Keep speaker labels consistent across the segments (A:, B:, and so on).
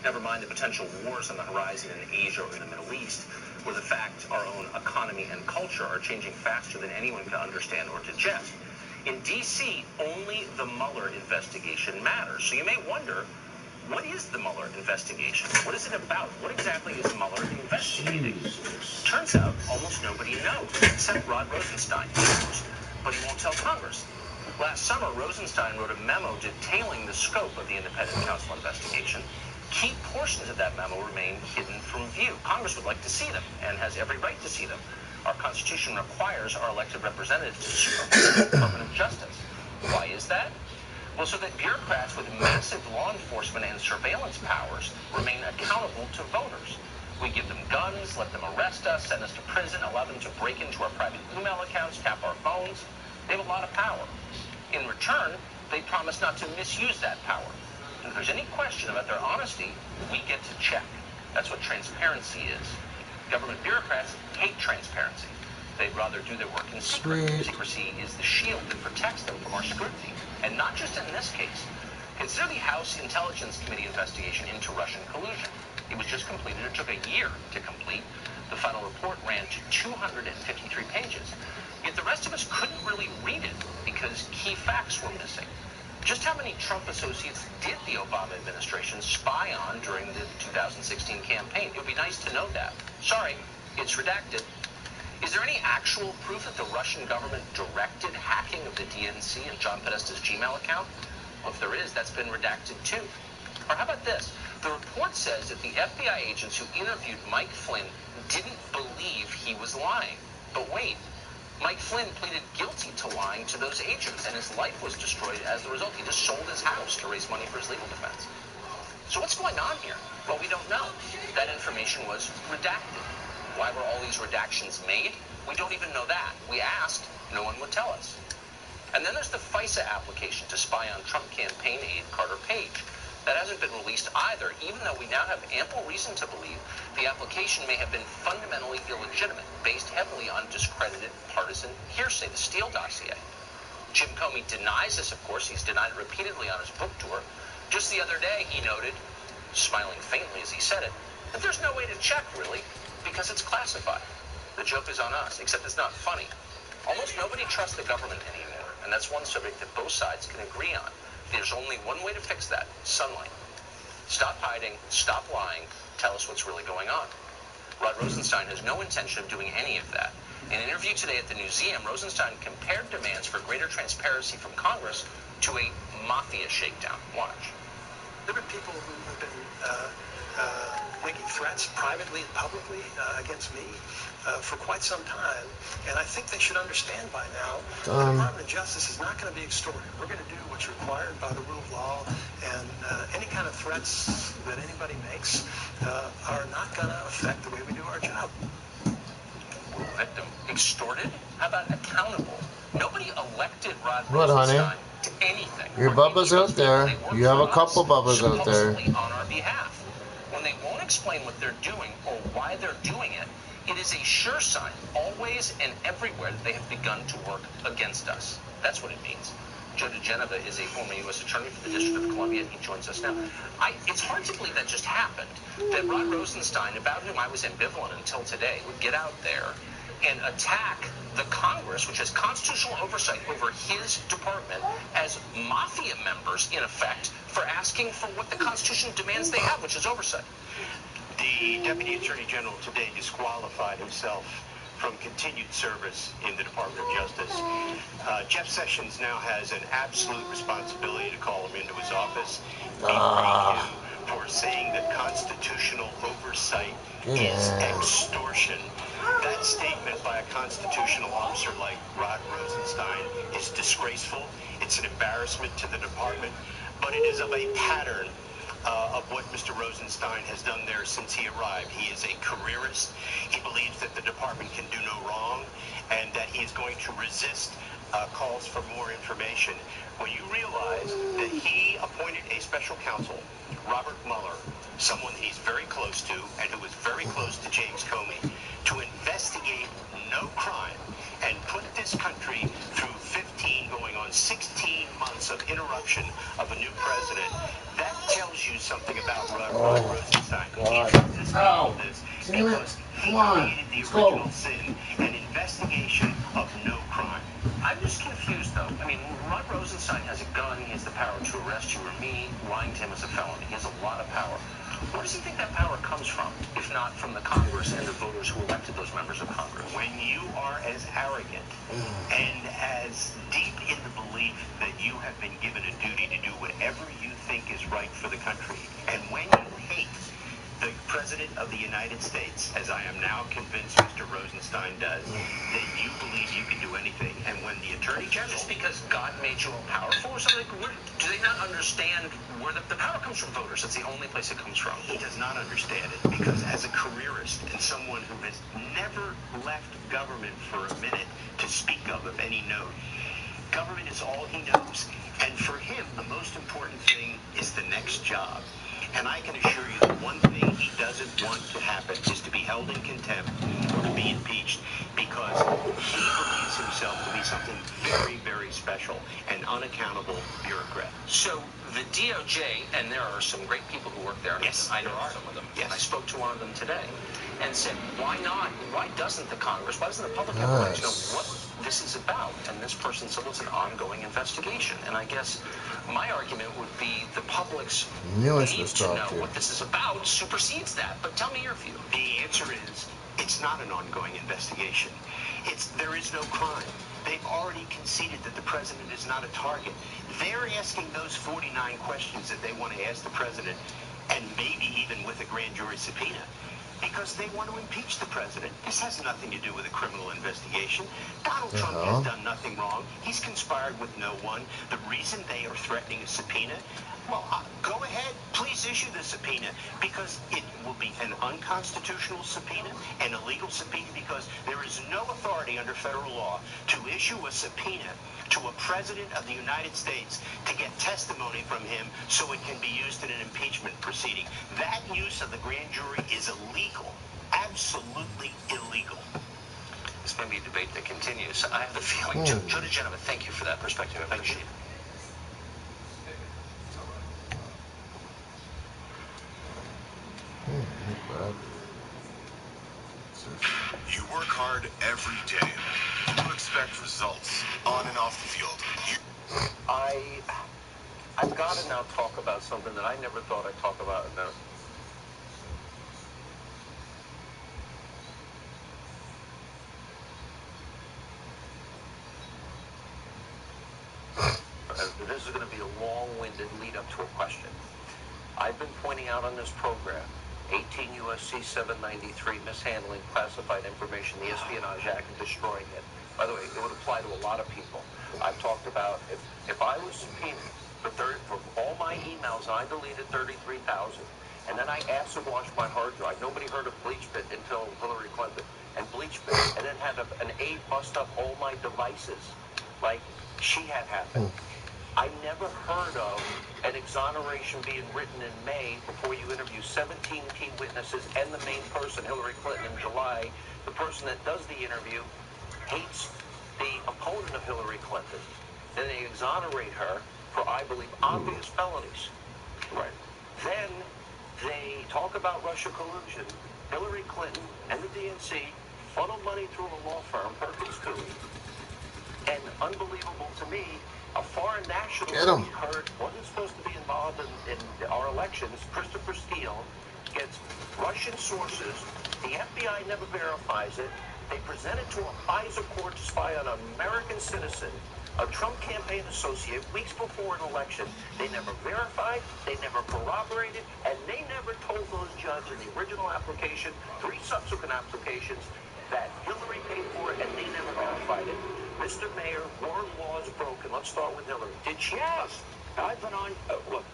A: Never mind the potential wars on the horizon in Asia or in the Middle East, where the fact our own economy and culture are changing faster than anyone can understand or digest. In D.C., only the Mueller investigation matters. So you may wonder, what is the Mueller investigation? What is it about? What exactly is Mueller investigating? Turns out almost nobody knows, except Rod Rosenstein. He knows, but he won't tell Congress. Last summer, Rosenstein wrote a memo detailing the scope of the independent counsel investigation. Key portions of that memo remain hidden from view. Congress would like to see them and has every right to see them. Our Constitution requires our elected representatives to supervise the Department of Justice. Why is that? Well, so that bureaucrats with massive law enforcement and surveillance powers remain accountable to voters. We give them guns, let them arrest us, send us to prison, allow them to break into our private email accounts, tap our phones. They have a lot of power. In return, they promise not to misuse that power. And if there's any question about their honesty, we get to check. That's what transparency is. Government bureaucrats hate transparency. They'd rather do their work in secret. Secrecy is the shield that protects them from our scrutiny. And not just in this case. Consider the House Intelligence Committee investigation into Russian collusion. It was just completed. It took a year to complete. The final report ran to 253 pages. Yet the rest of us couldn't really read it because key facts were missing. Just how many Trump associates did the Obama administration spy on during the 2016 campaign? It would be nice to know that. Sorry, it's redacted. Is there any actual proof that the Russian government directed hacking of the DNC and John Podesta's Gmail account? Well, if there is, that's been redacted too. Or how about this? The report says that the FBI agents who interviewed Mike Flynn didn't believe he was lying. But wait, Mike Flynn pleaded guilty to lying to those agents, and his life was destroyed as a result. He just sold his house to raise money for his legal defense. So what's going on here? Well, we don't know. That information was redacted. Why were all these redactions made? We don't even know that. We asked, no one would tell us. And then there's the FISA application to spy on Trump campaign aide Carter Page. That hasn't been released either, even though we now have ample reason to believe the application may have been fundamentally illegitimate, based heavily on discredited partisan hearsay, the Steele dossier. Jim Comey denies this, of course. He's denied it repeatedly on his book tour. Just the other day, he noted, smiling faintly as he said it, that there's no way to check, really, because it's classified. The joke is on us, except it's not funny. Almost nobody trusts the government anymore, and that's one subject that both sides can agree on. There's only one way to fix that: sunlight. Stop hiding, stop lying, tell us what's really going on. Rod Rosenstein has no intention of doing any of that. In an interview today at the museum, Rosenstein compared demands for greater transparency from Congress to a mafia shakedown. Watch.
B: There are people who have been making threats privately and publicly against me for quite some time, and I think they should understand by now the Department of Justice is not going to be extorted. We're going to do what's required by the rule of law, and any kind of threats that anybody makes are not going to affect the way we do our job.
A: Victim extorted? How about accountable? Nobody elected Rod Rosenstein to anything.
C: Your Bubba's out there. You have a couple Bubbas out there.
A: On our behalf. When they won't explain what they're doing or why they're doing it, it is a sure sign, always and everywhere, that they have begun to work against us. That's what it means. Joe DeGeneva is a former U.S. attorney for the District of Columbia, and he joins us now. It's hard to believe that just happened, that Rod Rosenstein, about whom I was ambivalent until today, would get out there and attack the Congress, which has constitutional oversight over his department, as mafia members, in effect, for asking for what the Constitution demands they have, which is oversight.
D: The Deputy Attorney General today disqualified himself from continued service in the Department of Justice. Jeff Sessions now has an absolute responsibility to call him into his office, debrief him for saying that constitutional oversight is extortion. That statement by a constitutional officer like Rod Rosenstein is disgraceful. It's an embarrassment to the department, but it is of a pattern of what Mr. Rosenstein has done there since he arrived. He is a careerist. He believes that the department can do no wrong and that he is going to resist calls for more information. When you realize that he appointed a special counsel, Robert Mueller, someone he's very close to and who is very close to James Comey, to investigate no crime and put this country through 15 going on 16 months of interruption of a new president, that tells you something about Rod Rosenstein.
C: God.
D: He this
C: Ow.
D: this
C: Damn it.
D: because he
C: Come on.
D: created the
C: Let's
D: original
C: go.
D: sin, an investigation of no crime.
A: I'm just confused, though. I mean, Rod Rosenstein has a gun. He has the power to arrest you or me. Lying to him is a felony. He has a lot of power. Where does he think that power comes from, if not from the Congress and the voters who elected those members of Congress?
D: When you are as arrogant and as deep in the belief that you have been given a duty to do whatever you think is right for the country, and when you hate the President of the United States, as I am now convinced Mr. Rosenstein does, then you believe you can do anything. And when the Attorney General...
A: Just because God made you all powerful or something? Do they not understand where the power comes from? Voters. That's the only place it comes from.
D: He does not understand it because as a careerist and someone who has never left government for a minute to speak of any note, government is all he knows. And for him, the most important thing is the next job. And I can assure you that one thing he doesn't want to happen is to be held in contempt or to be impeached, because he believes himself to be something very, very special, an unaccountable bureaucrat.
A: So the DOJ, and there are some great people who work there.
D: Yes,
A: I know
D: there are.
A: some of them.
D: Yes.
A: I spoke to one of them today and said, why not? Why doesn't the Congress, why doesn't the public have a right to know what this is about? And this person said, well, it's an ongoing investigation. And I guess my argument would be the public's need to know what this is about supersedes that. But tell me your view.
D: The answer is, it's not an ongoing investigation. There is no crime. They've already conceded that the president is not a target. They're asking those 49 questions that they want to ask the president, and maybe even with a grand jury subpoena, because they want to impeach the president. This has nothing to do with a criminal investigation. Donald Trump has done nothing wrong. He's conspired with no one. The reason they are threatening a subpoena, well, go ahead, please issue the subpoena, because it will be an unconstitutional subpoena, an illegal subpoena, because there is no authority under federal law to issue a subpoena to a president of the United States to get testimony from him so it can be used in an impeachment proceeding. That use of the grand jury is illegal, absolutely illegal.
A: This may be a debate that continues. I have the feeling, Joe DeGenova, thank you for that perspective. I appreciate it.
E: You work hard every day. You expect results on and off the field.
A: I've got to now talk about something that I never thought I'd talk about in this is going to be a long-winded lead-up to a question. I've been pointing out on this program 18 U.S.C. 793, mishandling classified information, the Espionage Act, and destroying it. By the way, it would apply to a lot of people. I've talked about if I was subpoenaed for all my emails, and I deleted 33,000, and then I acid washed my hard drive. Nobody heard of BleachBit until Hillary Clinton, and BleachBit, and then had an aide bust up all my devices, like she had happened. I never heard of an exoneration being written in May before you interview 17 key witnesses and the main person, Hillary Clinton, in July. The person that does the interview hates the opponent of Hillary Clinton. Then they exonerate her for, I believe, obvious felonies. Right. Then they talk about Russia collusion. Hillary Clinton and the DNC funnel money through a law firm, Perkins Coie, and unbelievable to me, a foreign national we heard wasn't supposed to be involved in our elections, Christopher Steele, gets Russian sources. The FBI never verifies it. They present it to a FISA court to spy on an American citizen, a Trump campaign associate, weeks before an election. They never verified, they never corroborated, and they never told those judges in the original application, 3 subsequent applications, that Hillary paid for it, and they never verified it. Mr. Mayor, Warren Law is broken. Let's start with Hillary. Did she?
F: Yes. I've been on, look,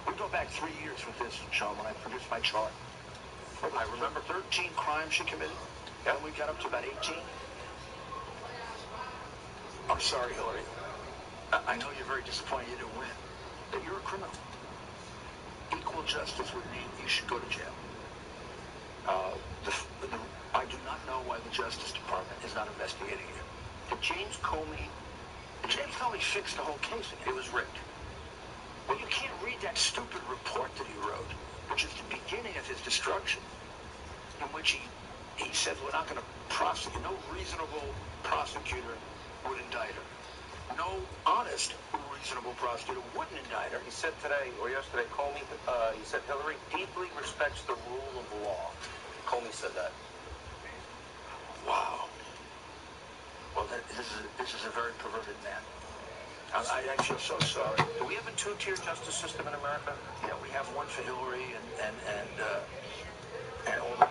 F: we go back 3 years with this, Sean, when I produced my chart. I remember 13 crimes she committed, and we got up to about 18. I'm sorry, Hillary. I know you're very disappointed you didn't win, but you're a criminal. Equal justice would mean you should go to jail. I do not know why the Justice Department is not investigating you. Did James Comey fix the whole case again?
A: It was rigged.
F: Well, you can't read that stupid report that he wrote, which is the beginning of his destruction, in which he said we're not going to prosecute. No reasonable prosecutor would indict her. No honest, reasonable prosecutor wouldn't indict her.
A: He said today or yesterday, Comey, he said Hillary deeply respects the rule of law. Comey said that.
F: Wow. Well, this is a very perverted man. I feel so sorry.
A: Do we have a two-tier justice system in America?
F: Yeah, we have one for Hillary and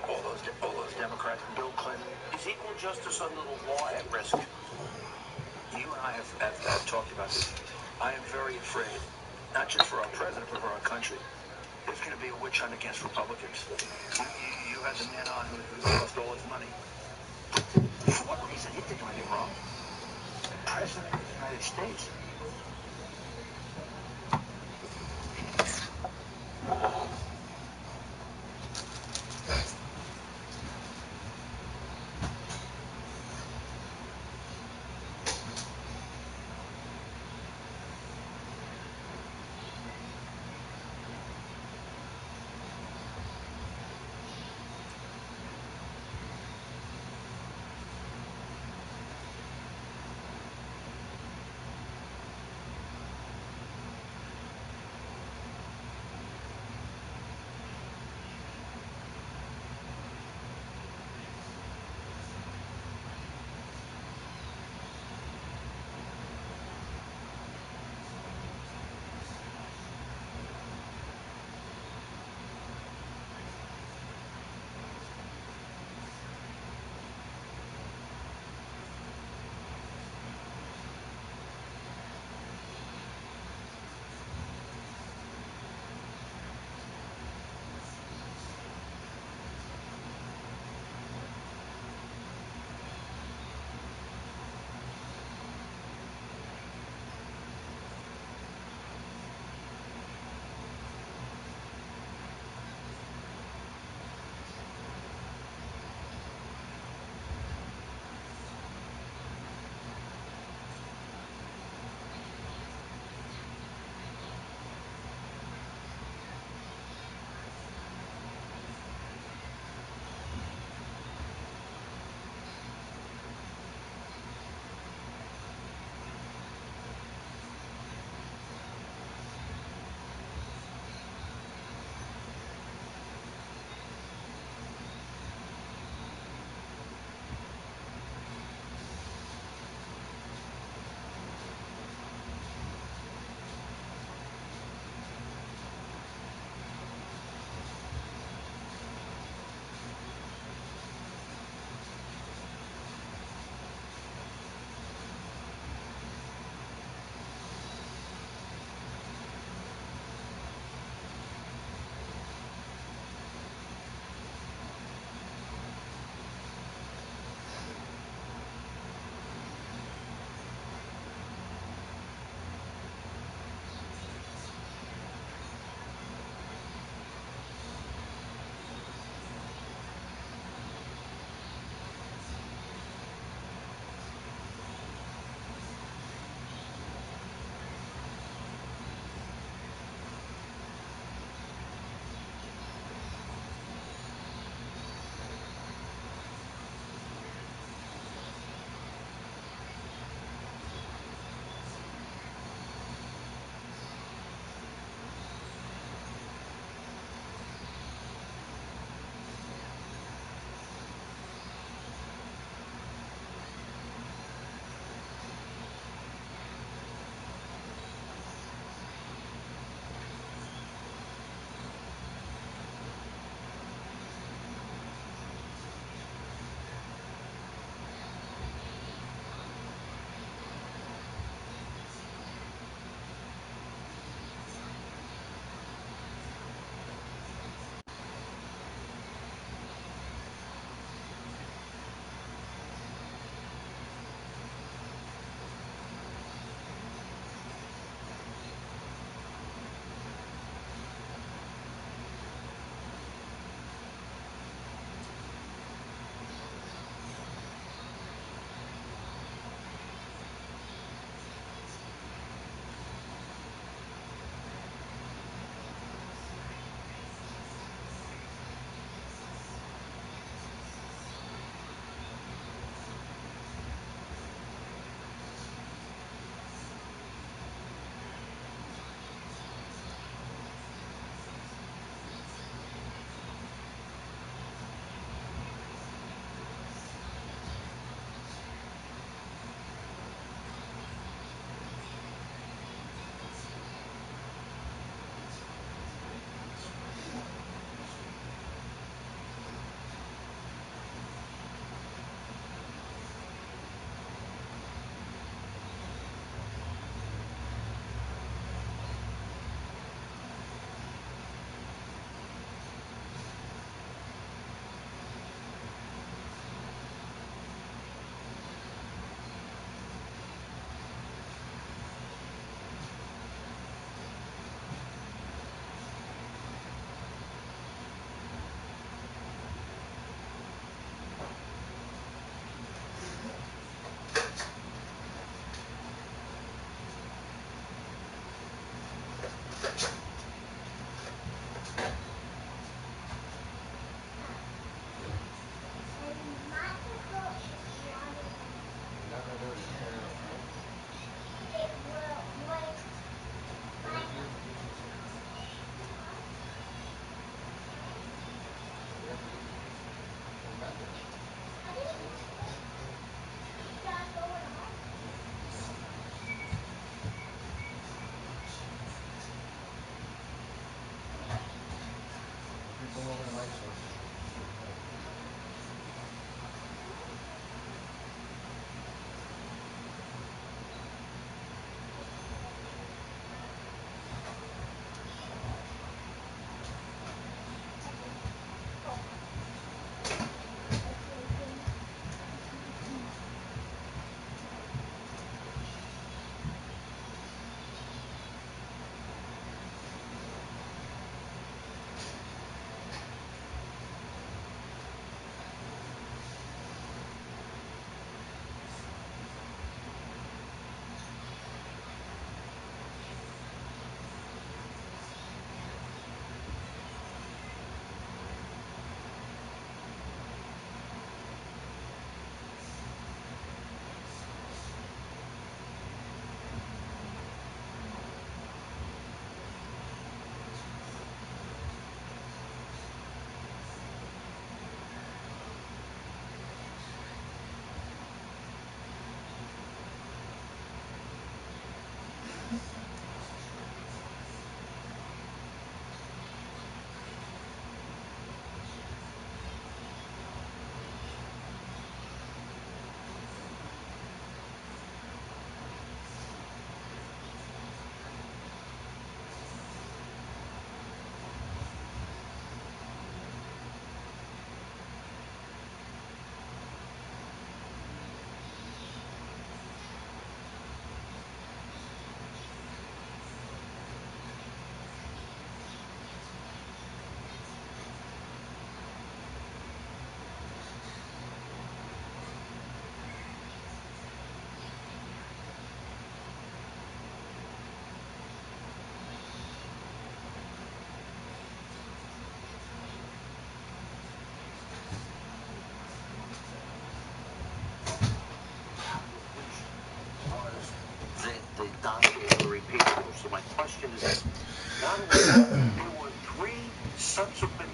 F: all those Democrats, Bill Clinton.
A: Is equal justice under the law at risk?
F: You and I have talked about this. I am very afraid, not just for our president, but for our country. There's going to be a witch hunt against Republicans. You had the man on who lost all his money. For what reason? He didn't do anything wrong. President of the United States.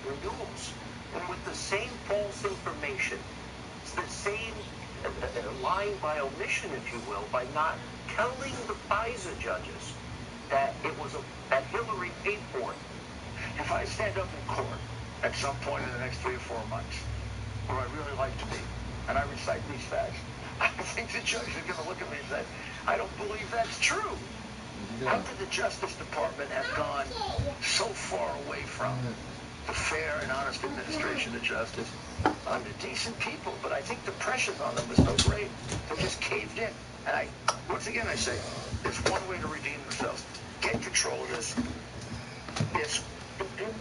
F: renewals, and with the same false information, it's the same lying by omission, if you will, by not telling the FISA judges that that Hillary paid for it. If I stand up in court at some point in the next 3 or 4 months, where I really like to be, and I recite these facts, I think the judge is going to look at me and say, I don't believe that's true. How could the Justice Department have gone so far away from the fair and honest administration of justice? They're decent people, but I think the pressures on them was so great, they just caved in. And once again, I say, there's one way to redeem themselves. Get control of this. Yes.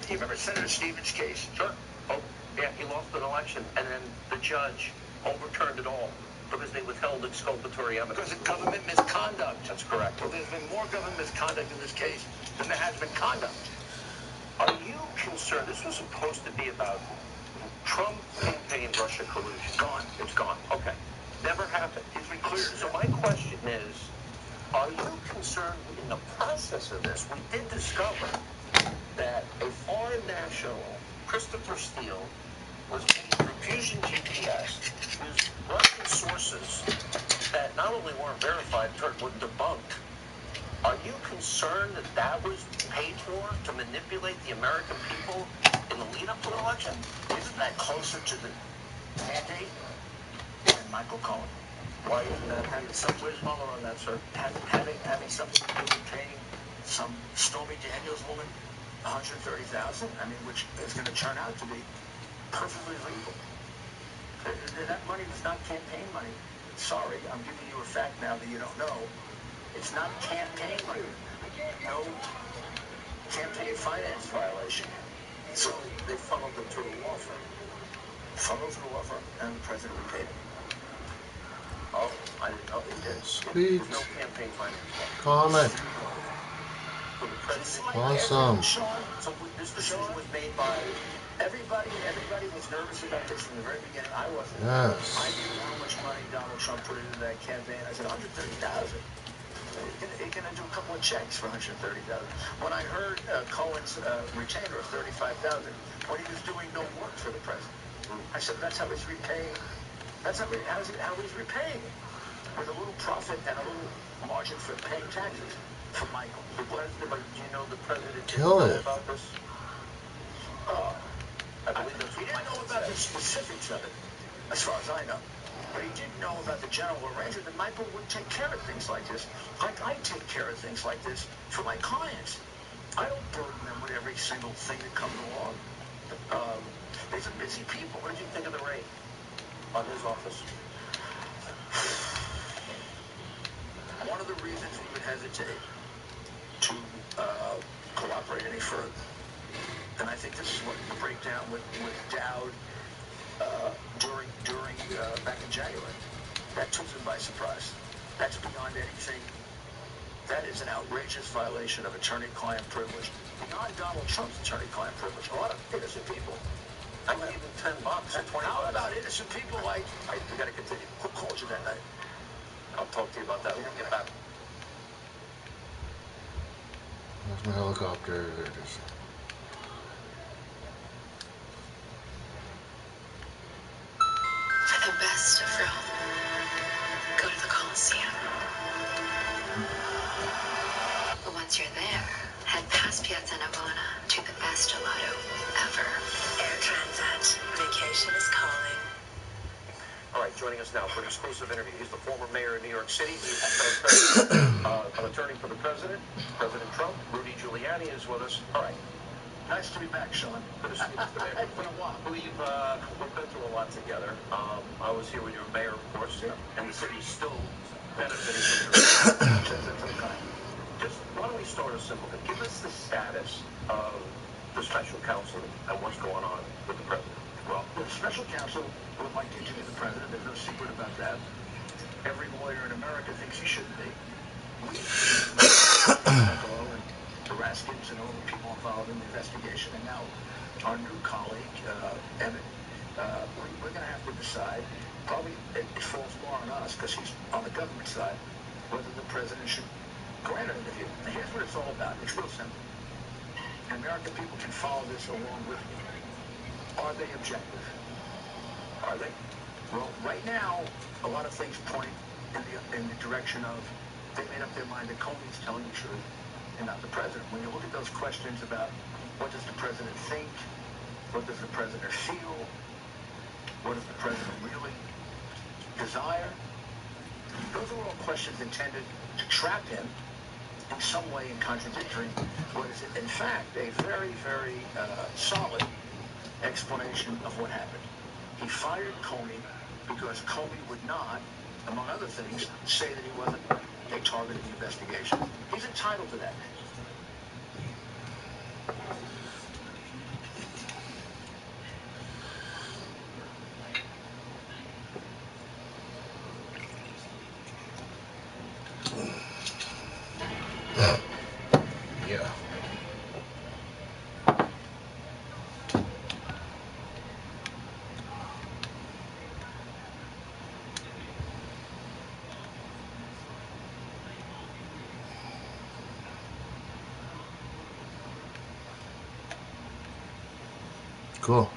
F: You remember Senator Stevens' case? Sure. Oh, yeah, he lost an election, and then the judge overturned it all because they withheld exculpatory evidence. Because of government misconduct. That's correct. Well, there's been more government misconduct in this case than there has been conduct. Are you concerned? This was supposed to be about Trump campaign Russia collusion. Gone. It's gone. Okay. Never happened. He's been cleared. So my question is, are you concerned in the process of this? We did discover that a foreign national, Christopher Steele, was paid through Fusion GPS, used Russian sources that not only weren't verified, but were debunked. Are you concerned that that was paid for to manipulate the American people in the lead-up to the election? Isn't that closer to the mandate than Michael Cohen? Why isn't that having some where's Mueller on that, sir? Having something to do with paying some Stormy Daniels woman $130,000, I mean, which is going to turn out to be perfectly legal. That money was not campaign money. Sorry, I'm giving you a fact now that you don't know. It's not campaign money. No campaign finance violation. So they funneled it through a law firm. And the president repaid it. Oh, I didn't know they did.
C: Sweet.
F: There's no campaign finance law.
C: Comment.
F: So the president,
C: Awesome.
F: so this decision was made by everybody. Everybody was nervous about this from the very beginning. I wasn't.
C: Yes.
F: I knew how much money Donald Trump put into that campaign. I said, $130,000. He's going to do a couple of checks for $130,000. When I heard Cohen's retainer of $35,000, when he was doing no work for the president, I said, that's how he's repaying. That's how he's repaying, with a little profit and a little margin for paying taxes for Michael. But do you know the president didn't know about this? I believe he didn't know about the specifics of it, as far as I know. But he did know about the general arrangement that Michael would take care of things like this. Like I take care of things like this for my clients. I don't burden them with every single thing that comes along. These are busy people. What did you think of the raid on his office? One of the reasons we would hesitate to cooperate any further, and I think this is what the breakdown with Dowd during back in January, that took them by surprise. That's beyond anything. That is an outrageous violation of attorney-client privilege. Beyond Donald Trump's attorney-client privilege, a lot of innocent people. I gave him $10 or $20. How about innocent people like? We got to continue. Who called you that night? I'll talk to you about that when we get back.
C: That's my helicopter. There it is.
G: For the best of Rome, go to the Colosseum. But once you're there, head past Piazza Navona to the best gelato ever. Air Transat. Vacation is calling.
A: All right, joining us now for an exclusive interview. He's the former mayor of New York City. He's an attorney for the president, President Trump. Rudy Giuliani is with us. All right.
F: Nice to be back, Sean.
A: Good to see you today.
F: It's been a while.
A: We've been through a lot together. I was here when you were mayor, of course, and the city's still benefiting from your Just why don't we start a simple thing? Give us the status of the special counsel and what's going on with the president.
F: Well, the special counsel would like to interview the president. There's no secret about that. Every lawyer in America thinks he should be. The Raskins and all the people involved in the investigation, and now our new colleague, Emmett, we're going to have to decide, probably it falls more on us, because he's on the government side, whether the president should grant an interview. Now, here's what it's all about. It's real simple. And American people can follow this along with me. Are they objective? Are they? Well, right now, a lot of things point in the direction of they made up their mind that Comey's telling the truth and not the president. When you look at those questions about what does the president think, what does the president feel, what does the president really desire, those are all questions intended to trap him in some way in contradictory what is, in fact, a very, very solid explanation of what happened. He fired Comey because Comey would not, among other things, say that he wasn't a target of the investigation. He's entitled to that.
C: Yeah. Cool.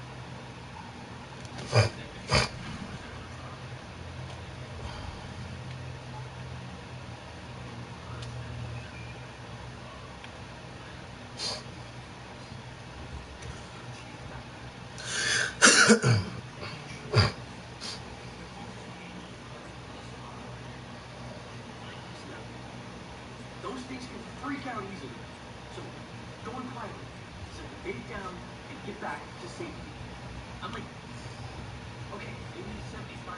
H: Those things can freak out easily. So go in quietly. So bait down and get back to safety. I'm like, okay, maybe 75%.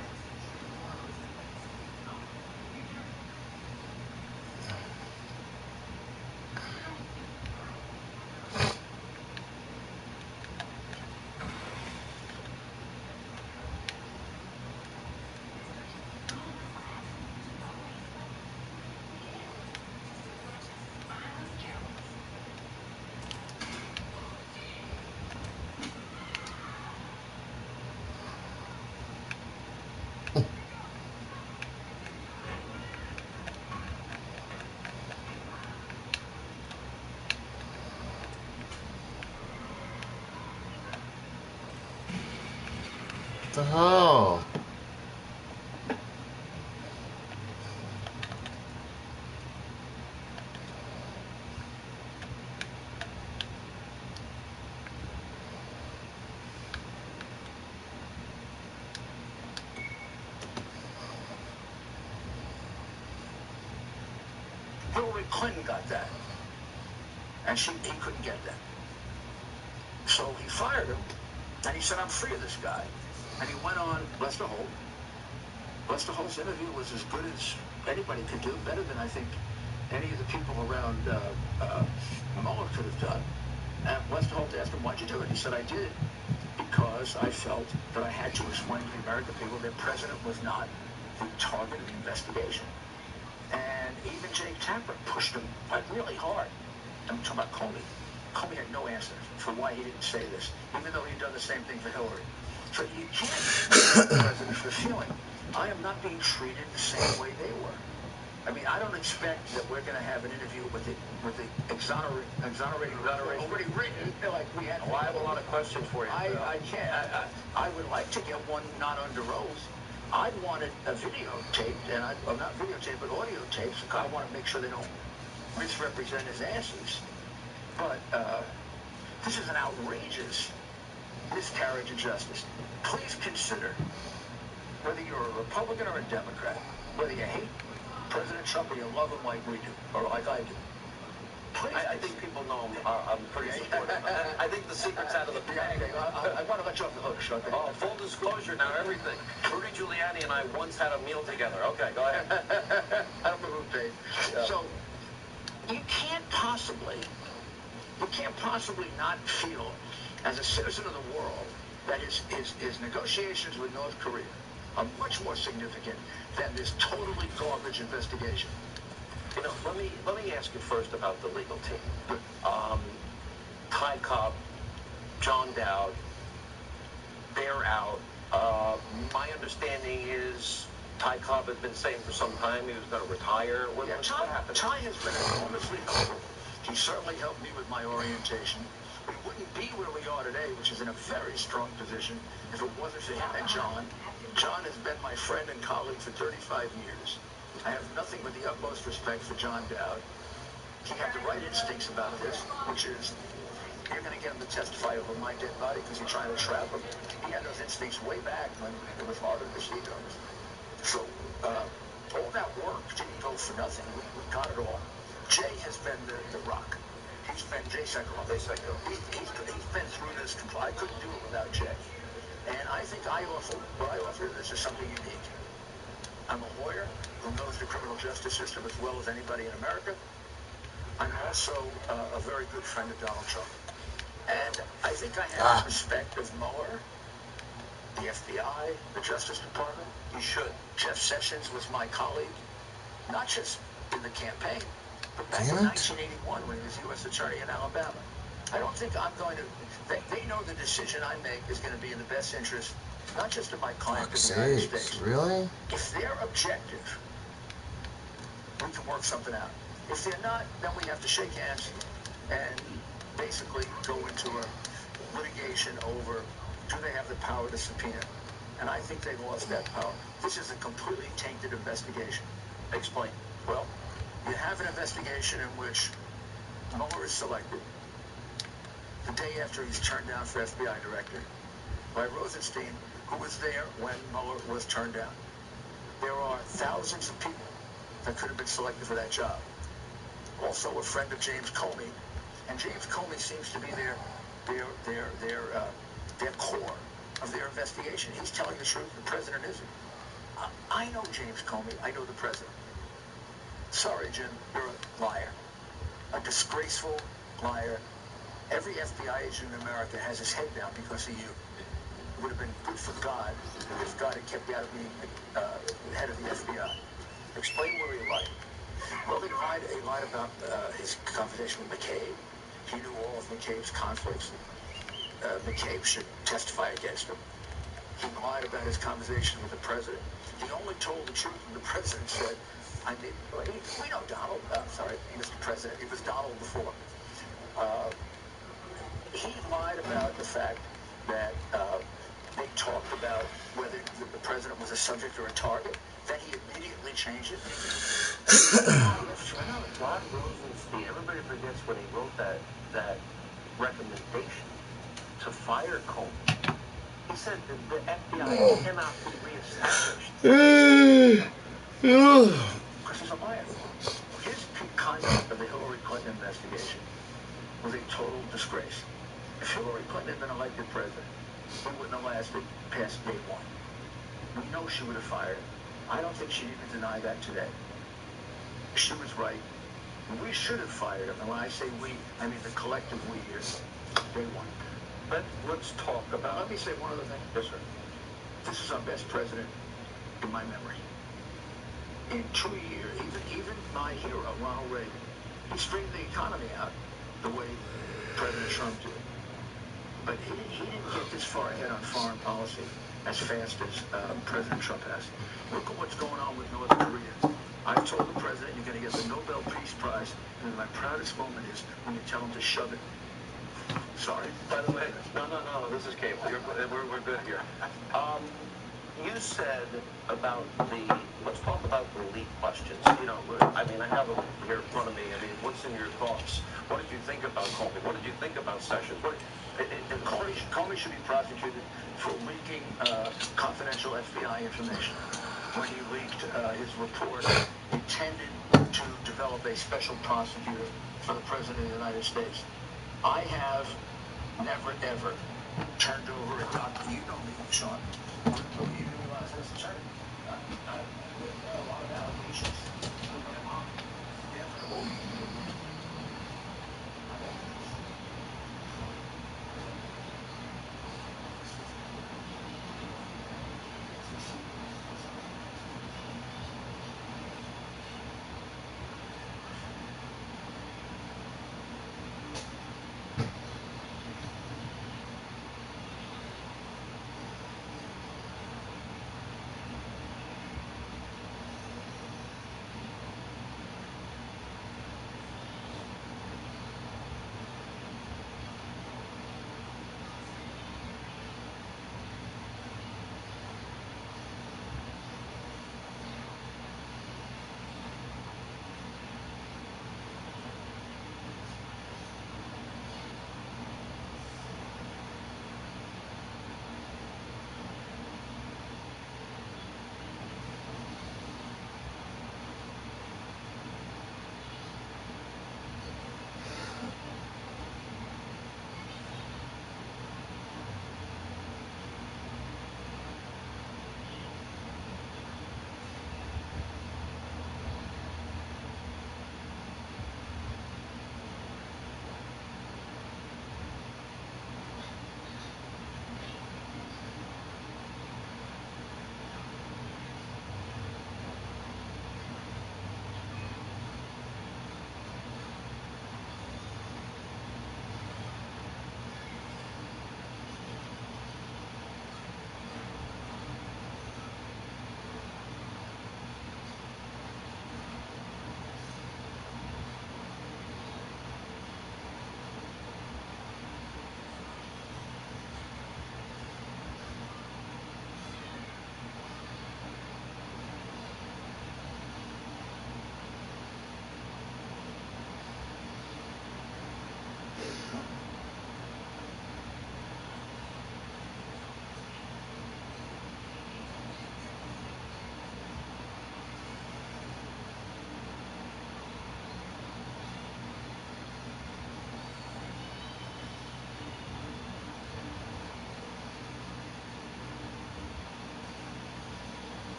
C: What the hell?
F: Hillary Clinton got that, and he couldn't get that. So he fired him, and he said, I'm free of this guy. And he went on Lester Holt. Lester Holt's interview was as good as anybody could do, better than I think any of the people around Mueller could have done. And Lester Holt asked him, why'd you do it? He said, I did it because I felt that I had to explain to the American people that President was not the target of the investigation. And even Jake Tapper pushed him really hard. I'm talking about Comey. Comey had no answer for why he didn't say this, even though he'd done the same thing for Hillary. So you can't blame the president for feeling, I am not being treated the same way they were. I mean, I don't expect that we're going to have an interview with the exonerating already written. Like we had.
A: Well, I have a lot of questions for you.
F: I can't. I would like to get one not under oath. I wanted a videotaped, and well, not videotaped, but audio tapes. I want to make sure they don't misrepresent his answers. But this is an outrageous miscarriage of justice. Please consider, whether you're a Republican or a Democrat, whether you hate President Trump or you love him like we do, or like I do. Please,
A: I think people know I'm pretty supportive. I think the secret's out of the bag.
F: I want to let you off the hook, Sean.
A: Oh, full disclosure now, everything. Rudy Giuliani and I once had a meal together. Okay, go ahead.
F: I don't know who paid. Yeah. So, you can't possibly not feel, as a citizen of the world, that his negotiations with North Korea are much more significant than this totally garbage investigation.
A: You know, let me ask you first about the legal team. Ty Cobb, John Dowd, they're out. My understanding is Ty Cobb has been saying for some time he was going to retire. What happened?
F: Ty has been enormously helpful. He certainly helped me with my orientation. We wouldn't wouldn't be where we are today, which is in a very strong position, if it wasn't for him and John. John has been my friend and colleague for 35 years. I have nothing but the utmost respect for John Dowd. He had the right instincts about this, which is, you're going to get him to testify over my dead body because you're trying to trap him. He had those instincts way back when it was harder to see those. So, all that work didn't go for nothing. We got it all. Jay has been the rock. He's been Jay Sekulow. He's been through this. I couldn't do it without Jay. And I think what I offer this is something unique. I'm a lawyer who knows the criminal justice system as well as anybody in America. I'm also a very good friend of Donald Trump. And I think I have respect of Mueller, the FBI, the Justice Department. You should. Jeff Sessions was my colleague, not just in the campaign, but back in 1981 when he was U.S. Attorney in Alabama. I don't think I'm going to... They know the decision I make is going to be in the best interest, not just of my client, but the United States.
C: Really?
F: If they're objective, we can work something out. If they're not, then we have to shake hands and basically go into a litigation over, do they have the power to subpoena? And I think they lost that power. This is a completely tainted investigation. Explain. Well, you have an investigation in which Mueller is selected the day after he's turned down for FBI director by Rosenstein, who was there when Mueller was turned down. There are thousands of people that could have been selected for that job. Also a friend of James Comey, and James Comey seems to be their core of their investigation. He's telling the truth, the president isn't. I know James Comey, I know the president. Sorry, Jim, you're a liar. A disgraceful liar. Every FBI agent in America has his head down because of you. It would have been good for God if God had kept you out of being head of the FBI. Explain where he lied. Well, he lied about his conversation with McCabe. He knew all of McCabe's conflicts. McCabe should testify against him. He lied about his conversation with the president. He only told the truth when the president said, we know Donald. Sorry, Mr. President. It was Donald before. He lied about the fact that they talked about whether the president was a subject or a target. Then he immediately changed it.
A: Rod Rosenstein, everybody forgets when he wrote that recommendation to fire Comey. He said that the FBI cannot be reestablished. Because he's a liar. His conduct of the Hillary Clinton investigation was a total disgrace. If Hillary Clinton had been elected president, it wouldn't have lasted past day one. We know she would have fired him. I don't think she'd even deny that today. She was right. We should have fired him. And when I say we, I mean the collective we here. Day one. Let's talk about... Let me say one other thing. Yes, sir. This is our best president in my memory. In 2 years, even my hero, Ronald Reagan, he straightened the economy out the way President Trump did. But he didn't get this far ahead on foreign policy as fast as President Trump has. Look at what's going on with North Korea. I've told the president you're going to get the Nobel Peace Prize, and my proudest moment is when you tell him to shove it. Sorry. By the way, no, this is cable. We're good here. You said about let's talk about the leak questions. You know, I mean, I have them here in front of me. I mean, what's in your thoughts? What did you think about Comey? What did you think about Sessions?
F: Comey should be prosecuted for leaking confidential FBI information when he leaked his report intended to develop a special prosecutor for the President of the United States. I have never, ever turned over a document. You know me, Sean. You realize this, attorney. There are a lot of allegations.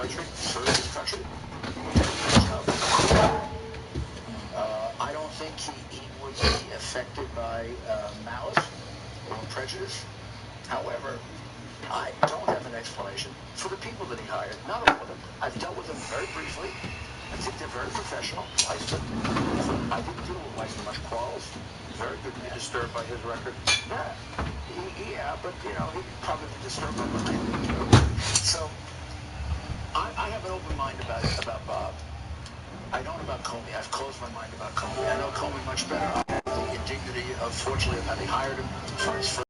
F: country, serve his country. I don't think he would be affected by malice or prejudice. However, I don't have an explanation for the people that he hired. Not all of them. I've dealt with them very briefly. I think they're very professional. Weissman. I didn't deal with Weissman much. Quarles. Very good man.
A: Disturbed by his record?
F: Yeah. Yeah, but, you know, he'd probably be disturbed by mine. So, I have an open mind about Bob. I don't about Comey. I've closed my mind about Comey. I know Comey much better. I have the indignity of, fortunately, of having hired him for his first